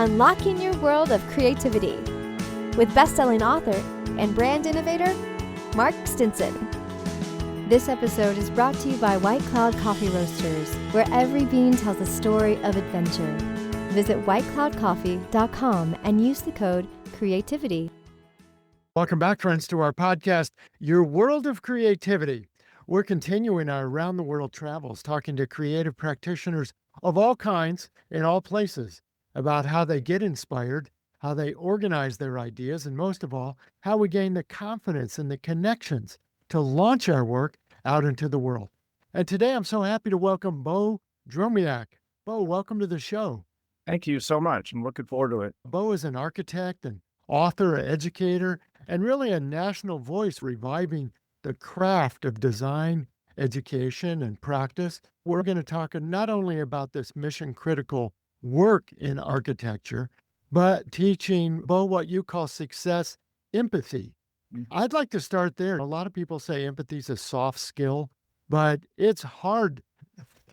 unlocking your world of creativity with best-selling author and brand innovator, Mark Stinson. This episode is brought to you by White Cloud Coffee Roasters, where every bean tells a story of adventure. Visit whitecloudcoffee.com and use the code CREATIVITY. Welcome back, friends, to our podcast, Your World of Creativity. We're continuing our around-the-world travels, talking to creative practitioners of all kinds in all places about how they get inspired, how they organize their ideas, and most of all, how we gain the confidence and the connections to launch our work out into the world. And today I'm so happy to welcome Beau Dromiack. Beau, welcome to the show. Thank you so much. I'm looking forward to it. Beau is an architect, an author, an educator, and really a national voice reviving the craft of design, education, and practice. We're going to talk not only about this mission-critical work in architecture, but teaching Beau what you call success empathy. I'd like to start there. A lot of people say empathy is a soft skill, but it's hard,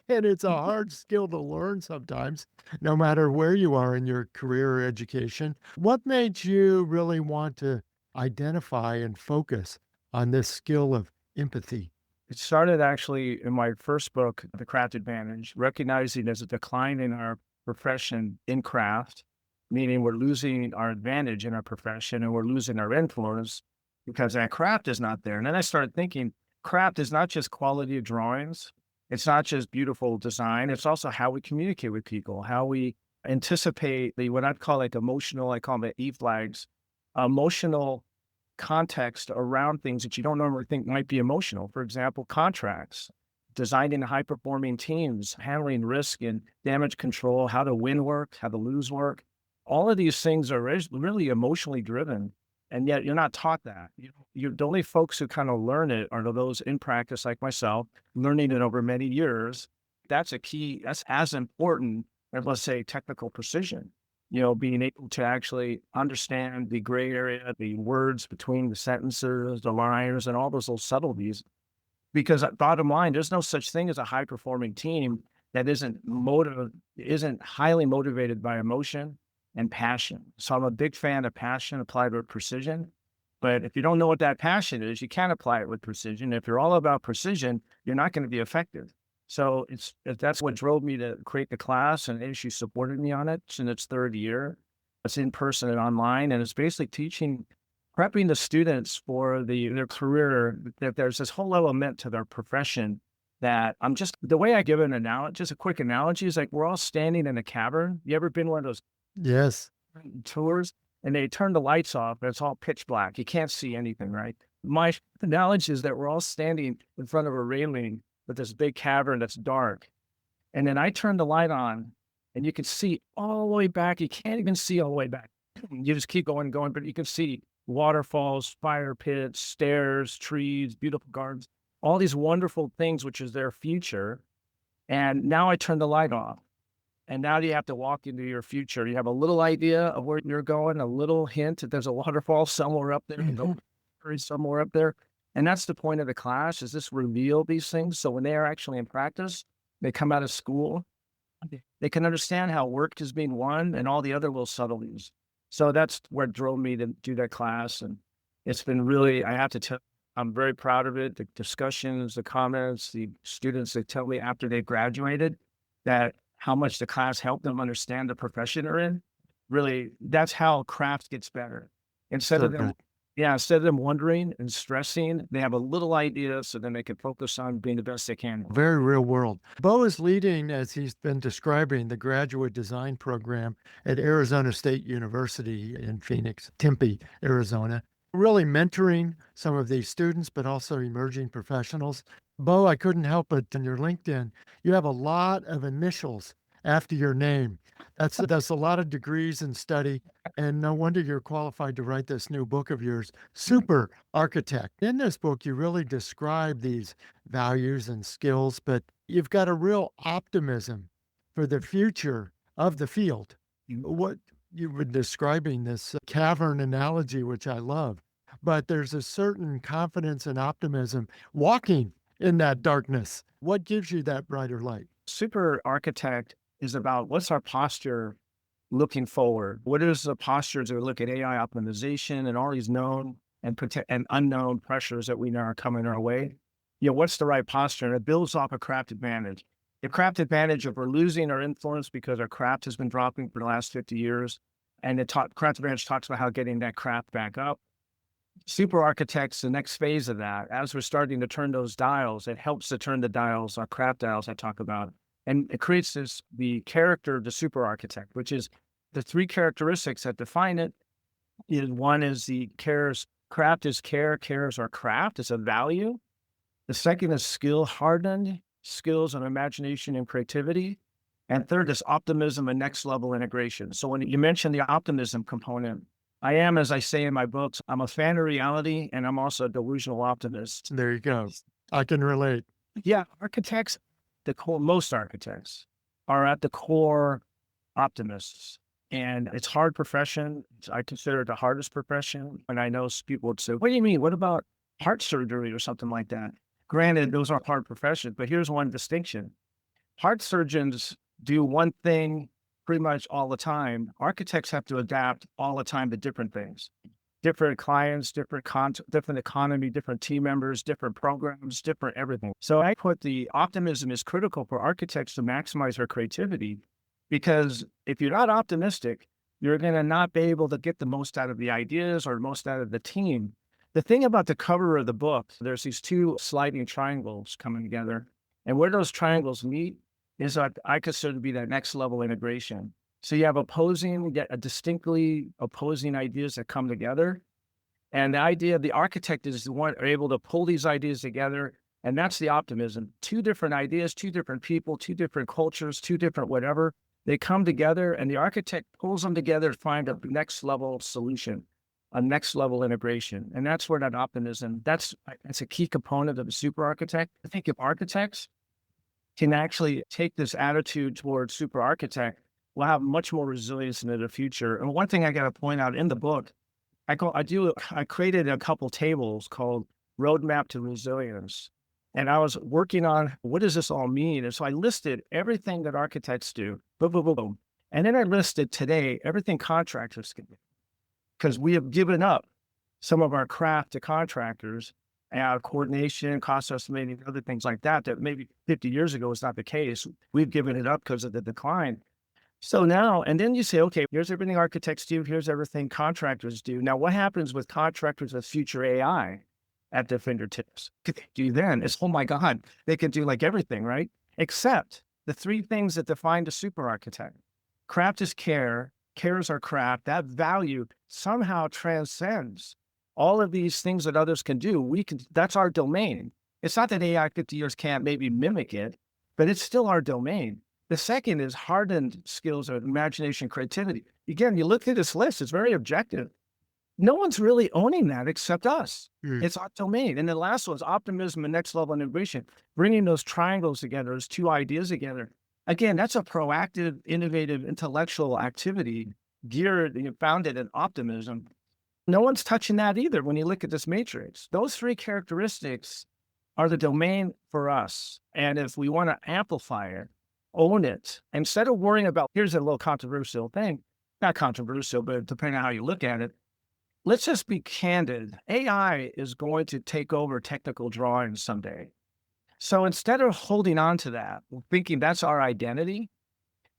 and it's a hard skill to learn sometimes, no matter where you are in your career or education. What made you really want to identify and focus on this skill of empathy? It started actually in my first book, The Craft Advantage, recognizing there's a decline in our profession in craft, meaning we're losing our advantage in our profession and we're losing our influence because that craft is not there. And then I started thinking, craft is not just quality of drawings. It's not just beautiful design. It's also how we communicate with people, how we anticipate what I'd call emotional, I call them the E flags, emotional context around things that you don't normally think might be emotional. For example, contracts, designing high-performing teams, handling risk and damage control, how to win work, how to lose work. All of these things are really emotionally driven, and yet you're not taught that. The only folks who kind of learn it are those in practice like myself, learning it over many years. That's a key, that's as important as, let's say, technical precision. Being able to actually understand the gray area, the words between the sentences, the lines, and all those little subtleties. Because bottom line, there's no such thing as a high-performing team that isn't highly motivated by emotion and passion. So I'm a big fan of passion applied with precision. But if you don't know what that passion is, you can't apply it with precision. If you're all about precision, you're not going to be effective. So that's what drove me to create the class, and she supported me on it in its third year. It's in person and online, and it's basically prepping the students for their career, that there's this whole element to their profession that the way I give an analogy, just a quick analogy, is like we're all standing in a cavern. You ever been one of those Yes. tours? And they turn the lights off, and it's all pitch black. You can't see anything, right? My analogy is that we're all standing in front of a railing with this big cavern that's dark. And then I turn the light on, and you can see all the way back. You can't even see all the way back. You just keep going, but you can see waterfalls, fire pits, stairs, trees, beautiful gardens, all these wonderful things, which is their future. And now I turn the light off. And now you have to walk into your future. You have a little idea of where you're going, a little hint that there's a waterfall somewhere up there, somewhere up there. And that's the point of the class, is this reveal these things. So when they are actually in practice, they come out of school, they can understand how work is being won and all the other little subtleties. So that's what drove me to do that class. And it's been really, I have to tell, I'm very proud of it. The discussions, the comments, the students that tell me after they've graduated that how much the class helped them understand the profession they're in. Really, that's how craft gets better. Instead of them wondering and stressing, they have a little idea, so then they can focus on being the best they can. Very real world. Beau is leading, as he's been describing, the graduate design program at Arizona State University in Phoenix, Tempe, Arizona, really mentoring some of these students, but also emerging professionals. Beau, I couldn't help but on your LinkedIn, you have a lot of initials after your name. That's a lot of degrees in study, and no wonder you're qualified to write this new book of yours, Super Architect. In this book, you really describe these values and skills, but you've got a real optimism for the future of the field. What you were describing, this cavern analogy, which I love, but there's a certain confidence and optimism walking in that darkness. What gives you that brighter light? Super Architect is about what's our posture looking forward? What is the postures that look at AI optimization and all these known and unknown pressures that we know are coming our way? What's the right posture? And it builds off a craft advantage. The craft advantage, if we're losing our influence because our craft has been dropping for the last 50 years, and craft advantage talks about how getting that craft back up. Super architects, the next phase of that, as we're starting to turn those dials, it helps to turn the dials, our craft dials I talk about. And it creates the character of the super architect, which is the three characteristics that define it. One is craft is care is our craft, it's a value. The second is skill hardened, skills and imagination and creativity. And third is optimism and next level integration. So when you mentioned the optimism component, I am, as I say in my books, I'm a fan of reality and I'm also a delusional optimist. There you go. I can relate. Yeah, most architects are at the core optimists. And it's hard profession. I consider it the hardest profession. And I know people would say, what do you mean? What about heart surgery or something like that? Granted, those are hard professions, but here's one distinction. Heart surgeons do one thing pretty much all the time. Architects have to adapt all the time to different things, different clients, different economy, different team members, different programs, different everything. So I put the optimism is critical for architects to maximize their creativity, because if you're not optimistic, you're going to not be able to get the most out of the ideas or most out of the team. The thing about the cover of the book, there's these two sliding triangles coming together. And where those triangles meet is what I consider to be that next level integration. So you have distinctly opposing ideas that come together. And the idea of the architect is the one able to pull these ideas together. And that's the optimism. Two different ideas, two different people, two different cultures, two different whatever. They come together and the architect pulls them together to find a next level solution, a next level integration. And that's where that optimism, that's a key component of a super architect. I think if architects can actually take this attitude towards super architect, we'll have much more resilience into the future. And one thing I got to point out in the book, I created a couple tables called Roadmap to Resilience. And I was working on, what does this all mean? And so I listed everything that architects do, boom, boom, boom, boom. And then I listed today, everything contractors can do, because we have given up some of our craft to contractors, coordination, cost estimating, other things like that maybe 50 years ago was not the case. We've given it up because of the decline. So now, and then you say, okay, here's everything architects do, here's everything contractors do. Now, what happens with contractors with future AI at their fingertips? What could they do then? It's, oh my God, they can do like everything, right? Except the three things that define the super architect. Craft is care is our craft. That value somehow transcends all of these things that others can do. That's our domain. It's not that AI 50 years can't maybe mimic it, but it's still our domain. The second is hardened skills of imagination, creativity. Again, you look at this list, it's very objective. No one's really owning that except us. It's our domain. And the last one is optimism and next level integration, bringing those triangles together, those two ideas together. Again, that's a proactive, innovative, intellectual activity founded in optimism. No one's touching that either when you look at this matrix. Those three characteristics are the domain for us. And if we want to amplify it, own it, instead of worrying about, here's a little controversial thing, not controversial, but depending on how you look at it, let's just be candid. AI is going to take over technical drawings someday. So instead of holding on to that, thinking that's our identity,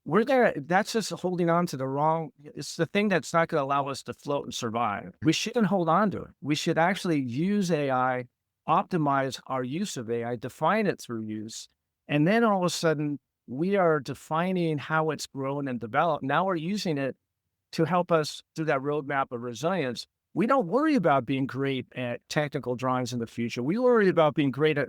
that's just holding on to it's the thing that's not going to allow us to float and survive. We shouldn't hold on to it. We should actually use AI, optimize our use of AI, define it through use. And then all of a sudden, we are defining how it's grown and developed. Now we're using it to help us through that roadmap of resilience. We don't worry about being great at technical drawings in the future. We worry about being great at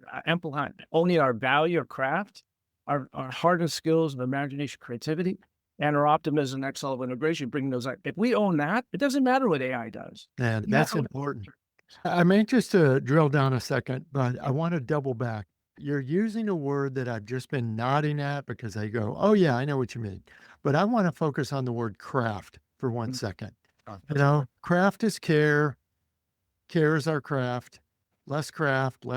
owning our value, our craft, our hardened skills of imagination, creativity, and our optimism, next level integration, bringing those. If we own that, it doesn't matter what AI does. And that's important. I'm anxious to drill down a second, but I want to double back. You're using a word that I've just been nodding at because I go, oh yeah, I know what you mean. But I want to focus on the word craft for 1 second. Craft is care is our craft, less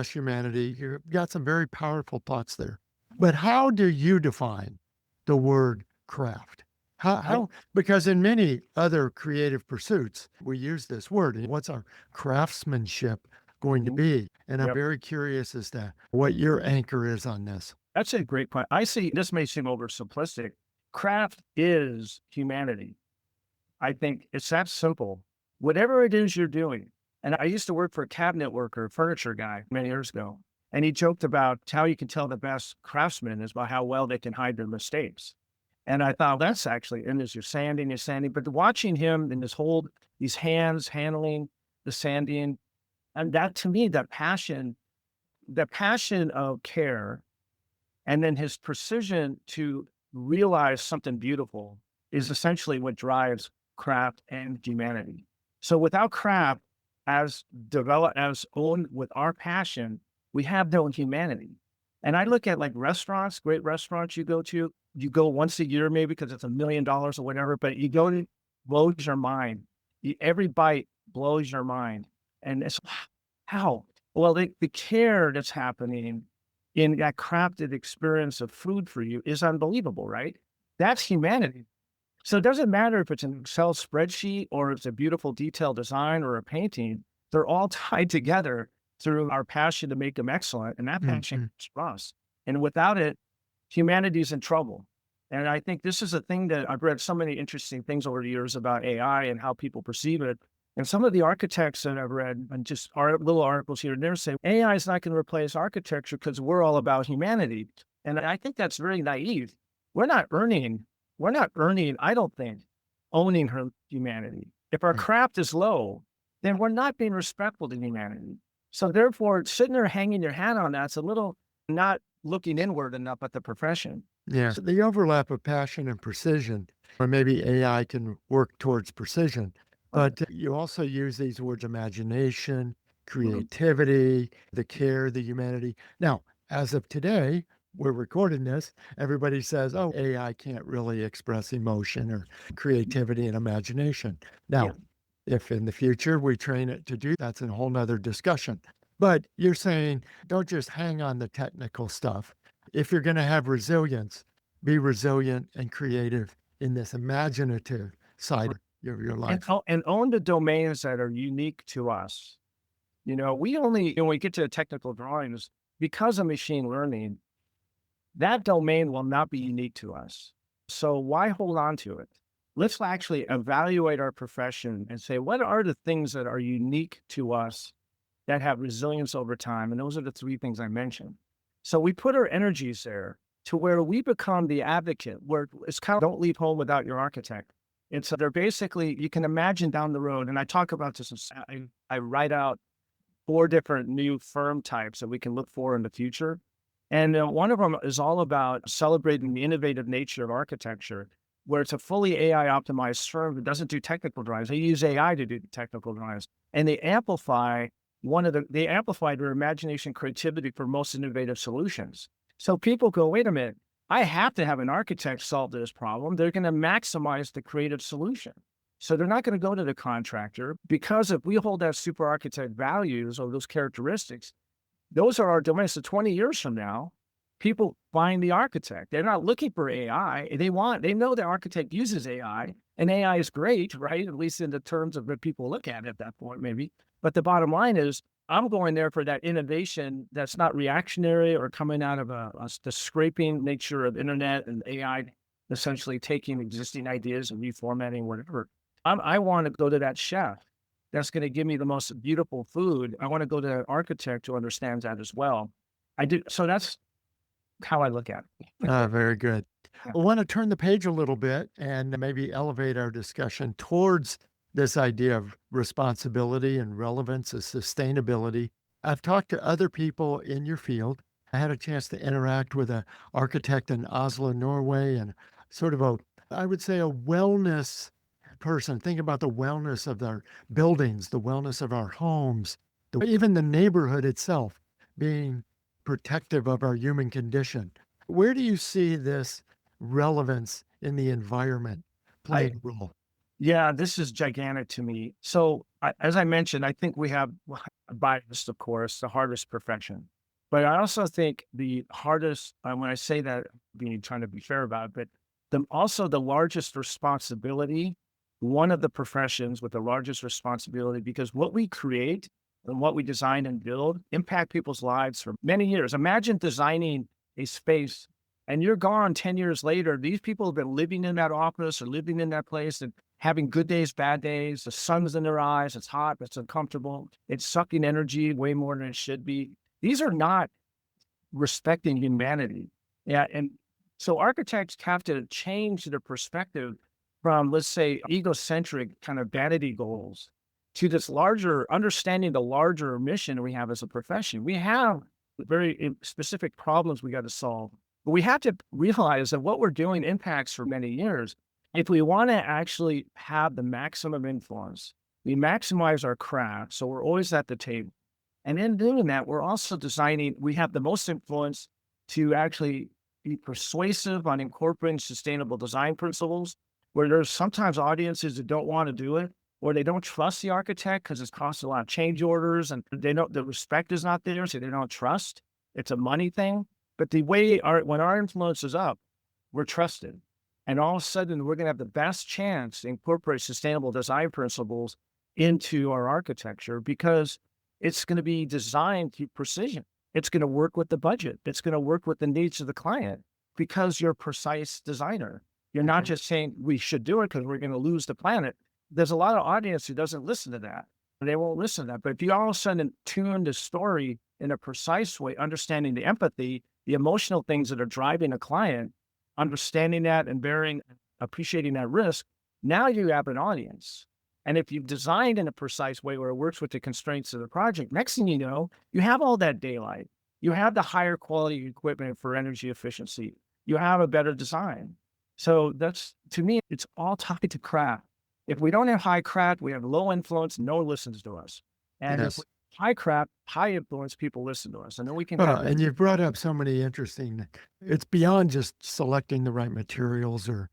humanity. You've got some very powerful thoughts there. But how do you define the word craft? I, Because in many other creative pursuits, we use this word. What's our craftsmanship going to Mhm. be? And I'm Yep. very curious as to what your anchor is on this. That's a great point. I see this may seem oversimplistic. Craft is humanity. I think it's that simple. Whatever it is you're doing. And I used to work for a cabinet worker, furniture guy many years ago. And he joked about how you can tell the best craftsmen is by how well they can hide their mistakes. And I thought that's actually, and as you're sanding, but watching him in this hold, these hands handling the sanding, and that to me, the passion of care, and then his precision to realize something beautiful is essentially what drives craft and humanity. So without craft as owned with our passion, we have no humanity. And I look at like restaurants, great restaurants you go once a year maybe because it's $1 million or whatever, but you go to blows your mind. Every bite blows your mind. And it's how? Well, the care that's happening in that crafted experience of food for you is unbelievable, right? That's humanity. So it doesn't matter if it's an Excel spreadsheet or it's a beautiful detailed design or a painting, they're all tied together through our passion to make them excellent. And that passion Mhm. is for us. And without it, humanity's in trouble. And I think this is a thing that I've read so many interesting things over the years about AI and how people perceive it. And some of the architects that I've read and just little articles here and there say AI is not going to replace architecture because we're all about humanity. And I think that's very naive. We're not earning, we're not earning, I don't think, owning her humanity. If our Right. craft is low, then we're not being respectful to humanity. So therefore, sitting there hanging your hat on that's a little not looking inward enough at the profession. Yeah. So the overlap of passion and precision, or maybe AI can work towards precision, Right. but you also use these words imagination, Mhm. creativity, the care, the humanity. Now, as of today, we're recording this, everybody says, oh, AI can't really express emotion or creativity and imagination. Yeah. Now, if in the future we train it to do that's a whole nother discussion. But you're saying don't just hang on the technical stuff. If you're going to have resilience, be resilient and creative in this imaginative side of your And, life. and own the domains that are unique to us. You know, we only, when we get to the technical drawings, because of machine learning, that domain will not be unique to us. So why hold on to it? Let's actually evaluate our profession and say, what are the things that are unique to us that have resilience over time? And those are the three things I mentioned. So we put our energies there to where we become the advocate, where it's kind of don't leave home without your architect. And so they're basically, you can imagine down the road, and I talk about this, I write out 4 different new firm types that we can look for in the future. And one of them is all about celebrating the innovative nature of architecture, where it's a fully AI optimized firm that doesn't do technical drawings. They use AI to do the technical drawings, and they amplify their imagination, creativity for most innovative solutions. So people go, wait a minute, I have to have an architect solve this problem. They're going to maximize the creative solution. So they're not going to go to the contractor because if we hold that super architect values or those characteristics, those are our domains. So 20 years from now, people find the architect. They're not looking for AI. They know the architect uses AI and AI is great, right? At least in the terms of what people look at that point, maybe. But the bottom line is I'm going there for that innovation that's not reactionary or coming out of the scraping nature of internet and AI, essentially taking existing ideas and reformatting whatever. I want to go to that chef that's going to give me the most beautiful food. I want to go to an architect who understands that as well. I do. So that's how I look at it. Ah, very good. Yeah. I want to turn the page a little bit and maybe elevate our discussion towards this idea of responsibility and relevance and sustainability. I've talked to other people in your field. I had a chance to interact with an architect in Oslo, Norway, and sort of I would say, a wellness person. Think about the wellness of our buildings, the wellness of our homes, even the neighborhood itself being protective of our human condition. Where do you see this relevance in the environment I playing a role? Yeah, this is gigantic to me. So as I mentioned, I think we have biased, of course, the hardest profession. But I also think the hardest, when I say that, being trying to be fair about it, but Also the largest responsibility, one of the professions with the largest responsibility, because what we create and what we design and build impact people's lives for many years. Imagine designing a space and you're gone 10 years later. These people have been living in that office or living in that place and having good days, bad days. The sun's in their eyes. It's hot. It's uncomfortable. It's sucking energy way more than it should be. These are not respecting humanity. Yeah. And so architects have to change their perspective from, let's say, egocentric kind of vanity goals to this larger understanding, the larger mission we have as a profession. We have very specific problems we got to solve, but we have to realize that what we're doing impacts for many years. If we want to actually have the maximum influence, we maximize our craft. So we're always at the table. And in doing that, we're also designing, we have the most influence to actually be persuasive on incorporating sustainable design principles, where there's sometimes audiences that don't want to do it, or they don't trust the architect because it's cost a lot of change orders and they don't, the respect is not there, so they don't trust. It's a money thing. But the way when our influence is up, we're trusted. And all of a sudden, we're going to have the best chance to incorporate sustainable design principles into our architecture because it's going to be designed to precision. It's going to work with the budget. It's going to work with the needs of the client because you're a precise designer. You're not just saying we should do it because we're going to lose the planet. There's a lot of audience who doesn't listen to that. They won't listen to that. But if you all of a sudden tune the story in a precise way, understanding the empathy, the emotional things that are driving a client, understanding that and appreciating that risk, now you have an audience. And if you've designed in a precise way where it works with the constraints of the project, next thing you know, you have all that daylight. You have the higher quality equipment for energy efficiency. You have a better design. So that's, to me, it's all tied to craft. If we don't have high craft, we have low influence, no one listens to us. And if we have high craft, high influence, people listen to us. And then we can. And you've brought up so many interesting, it's beyond just selecting the right materials or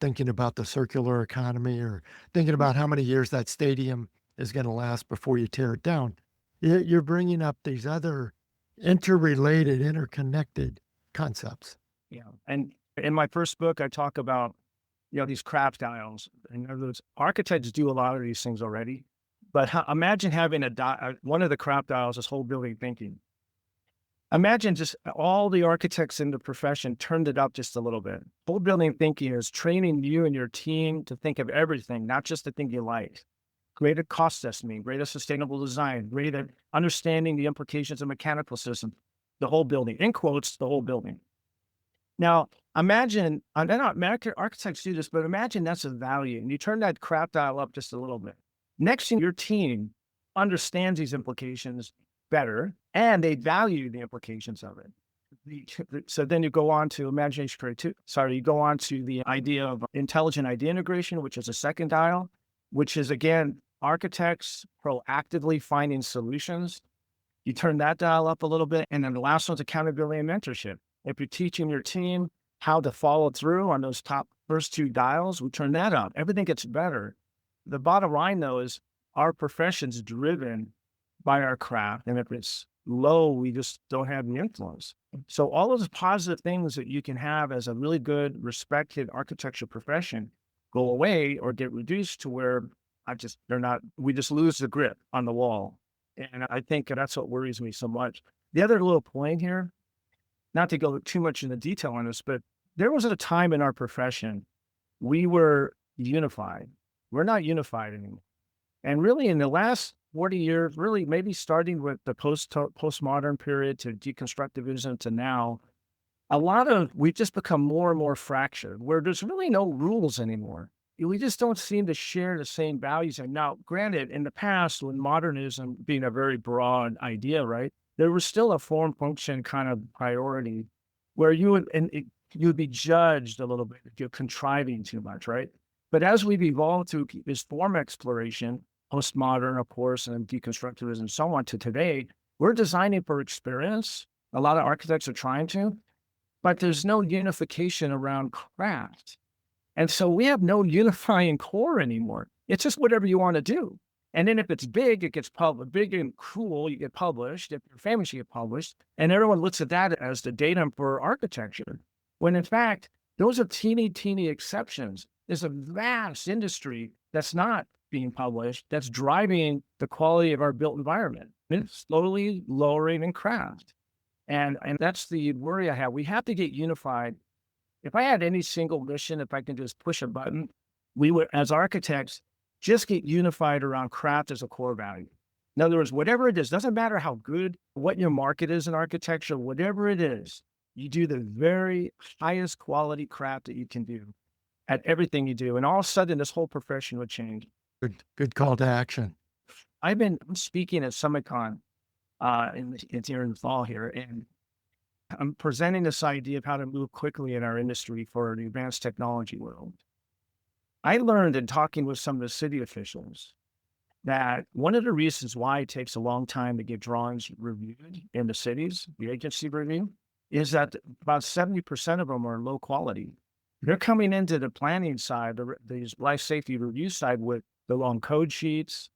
thinking about the circular economy or thinking about how many years that stadium is going to last before you tear it down. You're bringing up these other interrelated, interconnected concepts. Yeah. And in my first book, I talk about, these craft styles. In other words, architects do a lot of these things already, but imagine having one of the craft styles is whole building thinking. Imagine just all the architects in the profession turned it up just a little bit. Whole building thinking is training you and your team to think of everything, not just the thing you like. Greater cost estimate, greater sustainable design, greater understanding the implications of mechanical systems, the whole building, in quotes, the whole building. Now, imagine, architects do this, but imagine that's a value. And you turn that craft dial up just a little bit. Next thing, your team understands these implications better, and they value the implications of it. So then you go on to imagination creativity. You go on to the idea of intelligent idea integration, which is a second dial, which is, again, architects proactively finding solutions. You turn that dial up a little bit. And then the last one's accountability and mentorship. If you're teaching your team how to follow through on those first two dials, we turn that up. Everything gets better. The bottom line, though, is our profession's driven by our craft. And if it's low, we just don't have the influence. So all of those positive things that you can have as a really good, respected architecture profession go away or get reduced to where we just lose the grip on the wall. And I think that's what worries me so much. The other little point here, not to go too much into detail on this, but there was a time in our profession we were unified. We're not unified anymore. And really in the last 40 years, really maybe starting with the postmodern period to deconstructivism to now, we've just become more and more fractured where there's really no rules anymore. We just don't seem to share the same values. And now, granted, in the past, when modernism being a very broad idea, right, there was still a form function kind of priority where you would be judged a little bit if you're contriving too much, right? But as we've evolved through this form exploration, postmodern, of course, and deconstructivism and so on to today, we're designing for experience. A lot of architects are trying to, but there's no unification around craft. And so we have no unifying core anymore. It's just whatever you want to do. And then if it's big, it gets published. Big and cool, you get published. If you're famous, you get published. And everyone looks at that as the datum for architecture. When in fact, Those are teeny exceptions. There's a vast industry that's not being published that's driving the quality of our built environment. And it's slowly lowering in craft. And that's the worry I have. We have to get unified. If I had any single mission, if I can just push a button, we would, as architects, just get unified around craft as a core value. In other words, whatever it is, doesn't matter how good, what your market is in architecture, whatever it is, you do the very highest quality craft that you can do at everything you do. And all of a sudden, this whole profession would change. Good call to action. I'm speaking at SummitCon it's here in the fall here, and I'm presenting this idea of how to move quickly in our industry for the advanced technology world. I learned in talking with some of the city officials that one of the reasons why it takes a long time to get drawings reviewed in the cities, the agency review, is that about 70% of them are low quality. They're coming into the planning side, the life safety review side with the long code sheets,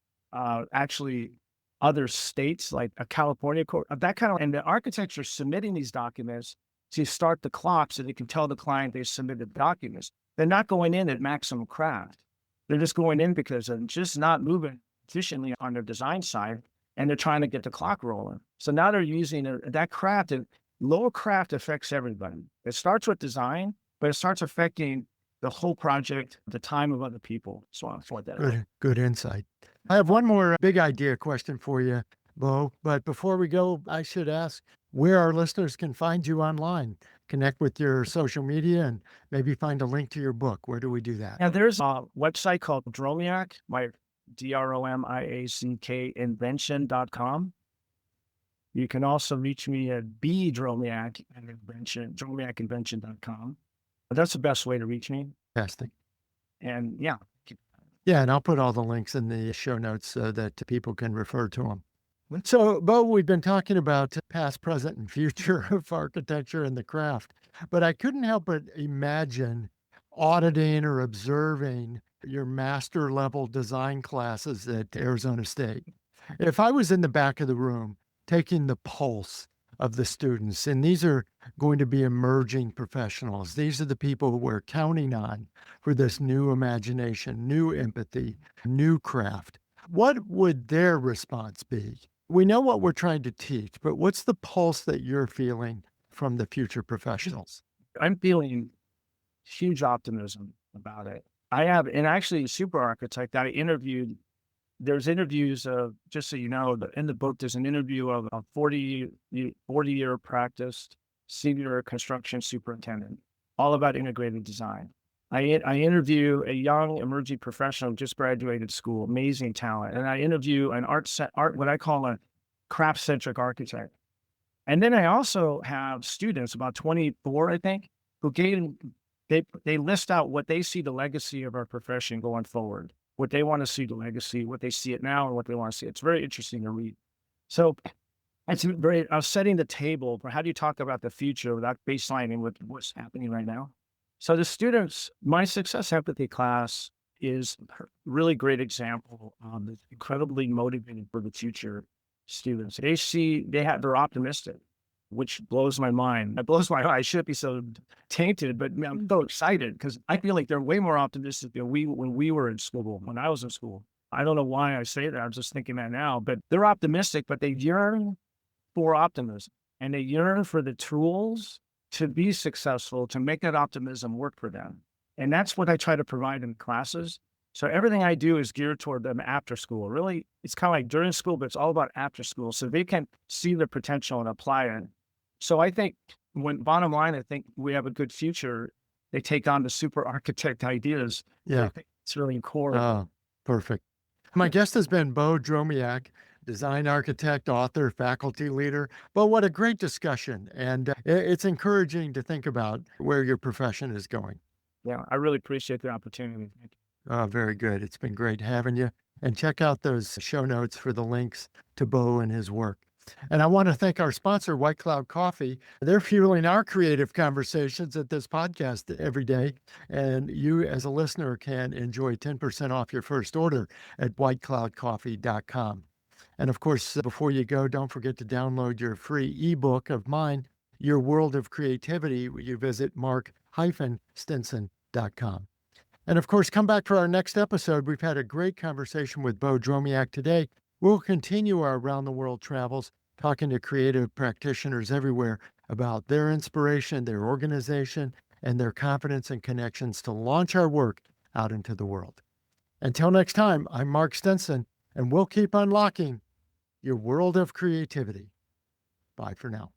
actually other states like a California court, that kind of, and the architects are submitting these documents to start the clock so they can tell the client they submitted documents. They're not going in at maximum craft. They're just going in because they're just not moving efficiently on their design side, and they're trying to get the clock rolling. So now they're using that craft, and lower craft affects everybody. It starts with design, but it starts affecting the whole project, the time of other people. So I thought that. Good insight. I have one more big idea question for you, Beau. But before we go, I should ask where our listeners can find you online, connect with your social media, and maybe find a link to your book. Where do we do that? Yeah, there's a website called Dromiack, my Dromiack invention.com. You can also reach me at Beau Dromiack Dromiackinvention.com. That's the best way to reach me. Fantastic. And yeah. Yeah, and I'll put all the links in the show notes so that people can refer to them. So, Beau, we've been talking about past, present, and future of architecture and the craft, but I couldn't help but imagine auditing or observing your master level design classes at Arizona State. If I was in the back of the room taking the pulse of the students, and these are going to be emerging professionals, these are the people we're counting on for this new imagination, new empathy, new craft, what would their response be? We know what we're trying to teach, but what's the pulse that you're feeling from the future professionals? I'm feeling huge optimism about it. I have, and actually, Super Architect that I interviewed, there's interviews of, just so you know, in the book, there's an interview of a 40-year practiced senior construction superintendent, all about integrated design. I interview a young emerging professional who just graduated school, amazing talent. And I interview an art, what I call a craft-centric architect. And then I also have students, about 24, I think, who they list out what they see the legacy of our profession going forward, what they want to see the legacy, what they see it now, and what they want to see. It's very interesting to read. So I was setting the table for how do you talk about the future without baselining with what's happening right now. So the students, my success empathy class is a really great example. It's incredibly motivating for the future students. They're optimistic, which blows my mind. It blows my heart. I shouldn't be so tainted, but I'm so excited because I feel like they're way more optimistic than when we were in school, when I was in school. I don't know why I say that. I'm just thinking that now, but they're optimistic, but they yearn for optimism, and they yearn for the tools to be successful, to make that optimism work for them. And that's what I try to provide in classes. So everything I do is geared toward them after school. Really, it's kind of like during school, but it's all about after school. So they can see the potential and apply it. So I think bottom line, I think we have a good future. They take on the super architect ideas. Yeah. I think it's really core. Oh, perfect. My guest has been Beau Dromiack, design architect, author, faculty leader. Beau, what a great discussion. And it's encouraging to think about where your profession is going. Yeah, I really appreciate the opportunity. Thank you. Very good. It's been great having you. And check out those show notes for the links to Beau and his work. And I want to thank our sponsor, White Cloud Coffee. They're fueling our creative conversations at this podcast every day. And you, as a listener, can enjoy 10% off your first order at whitecloudcoffee.com. And of course, before you go, don't forget to download your free ebook of mine, Your World of Creativity. You visit Mark mark-stinson.com. And of course, come back for our next episode. We've had a great conversation with Beau Dromiack today. We'll continue our around the world travels, talking to creative practitioners everywhere about their inspiration, their organization, and their confidence and connections to launch our work out into the world. Until next time, I'm Mark Stinson, and we'll keep unlocking your world of creativity. Bye for now.